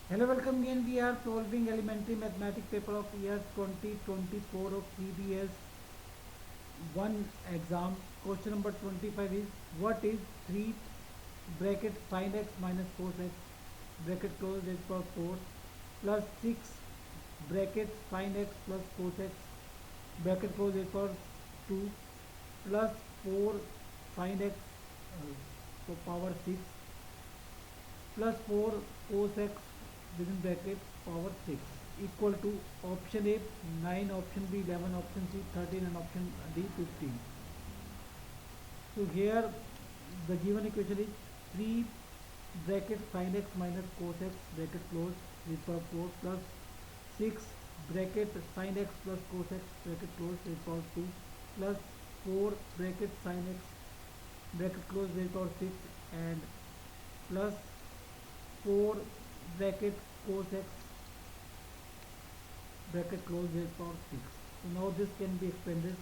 Hello, welcome again. We are solving elementary mathematics paper of year 2024 of CBS 1 exam. Question number 25 is what is 3 bracket sin x minus cos x bracket close is for 4 plus 6 bracket sin x plus cos x bracket close is for 2 plus 4 sin x so power 6 plus 4 cos x within bracket power 6 equal to option A 9, option B 11, option C 13 and option D 15. So here the given equation is 3 bracket sin x minus cos x bracket close is for 4 plus 6 bracket sin x plus cos x bracket close is for 2 plus 4 bracket sin x bracket close is for 6 and plus 4 bracket cos x bracket close is for 6. So now this can be expanded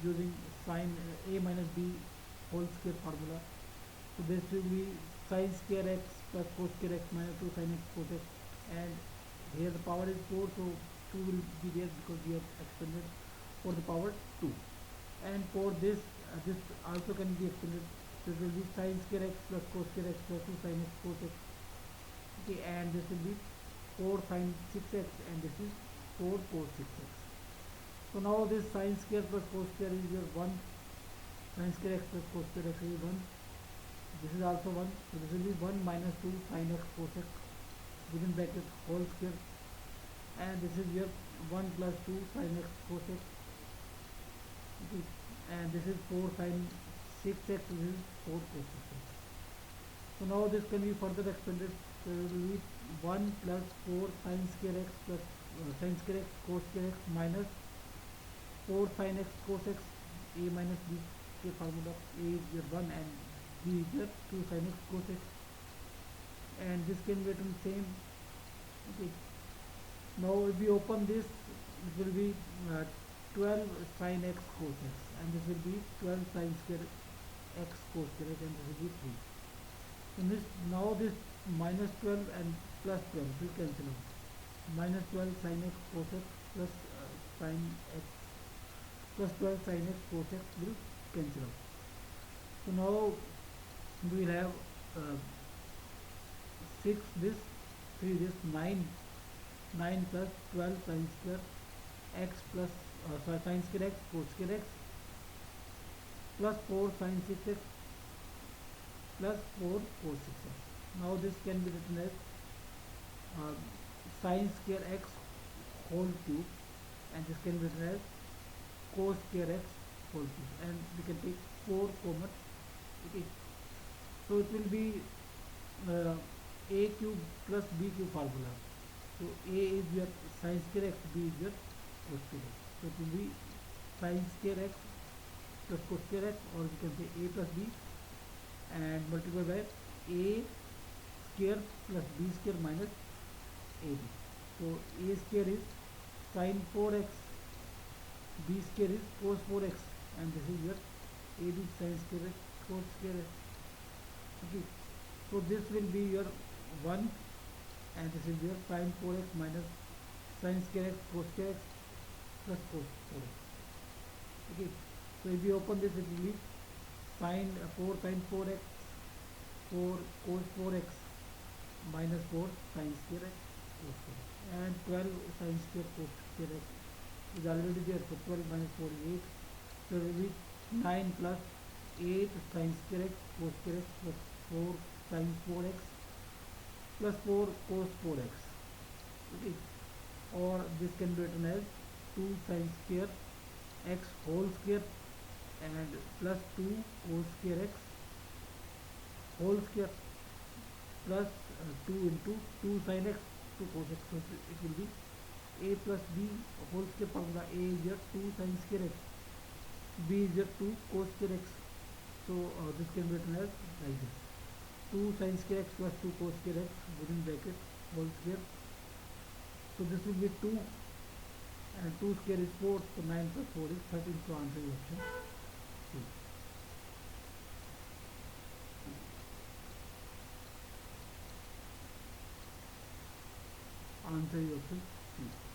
using sin a minus b whole square formula. So this will be sin square x plus cos square x minus 2 sin x cos x, and here the power is 4, so 2 will be there because we have expanded for the power 2. And for this this also can be expanded, so it will be sin square x plus cos square x plus 2 sin x cos x. Okay, and this will be 4 sin 6x and this is 4 cos 6x. So now this sin square plus cos square is your 1, sin square x plus cos square x is 1, this is also 1, so this will be 1 minus 2 sin x cos x within bracket whole square, and this is your 1 plus 2 sin x cos x. Okay, and this is 4 sin 6x, this is 4 cos 6x. So now this can be further expanded, so it will be 1 plus 4 sin square x plus sin square x cos square x minus 4 sin x cos x, a minus b के formula, a is your 1 and b is your 2 sin x cos x, and this can be written same. Okay, now if we open this, it will be 12 sin x cos x, and this will be 12 sin square x cos square x, and this will be 3. So this, now this minus 12 and plus 12 will cancel out. Minus 12 sin x cos x plus sin x plus 12 sin x cos x will cancel out. So now we will have 6 this, 3 this, 9 plus 12 sin square x plus sorry sin square x cos square x plus 4 sin 6x plus 4 cos 6x. Now this can be written as uh, sin square x whole cube, and this can be written as cos square x whole cube, and we can take 4 common. Okay, so it will be uh, a cube plus b cube formula. So a is your sin square x, b is your cos square x. So it will be sin square x plus cos square x, or we can say a plus b and multiply by a square plus b square minus ab. So a square is sin 4x, b square is cos 4x, and this is your ab sin square x cos square x. Okay, so this will be your 1, and this will be your sin 4x minus sin square x cos square x plus cos 4x. Okay, so if we open this, it will be sin 4 sin 4x 4 cos 4x minus 4 sin square x cos square x, and 12 sin square cos square x is already there, so 12 minus 4 is 8, so it will be 9 plus 8 sin square x cos square x plus 4 sin 4x plus 4 cos 4x. Okay, or this can be written as 2 sin square x whole square and plus 2 cos square x whole square plus 2 into 2 sin x 2 cos x. So it will be a plus b whole square formula. A is your 2 sin square x, b is your 2 cos square x. So this can be written as like this: 2 sin square x plus 2 cos square x within bracket whole square. So this will be 2, and 2 square is 4, so 9 plus 4 is 13. So answer is option C. Answer is option C.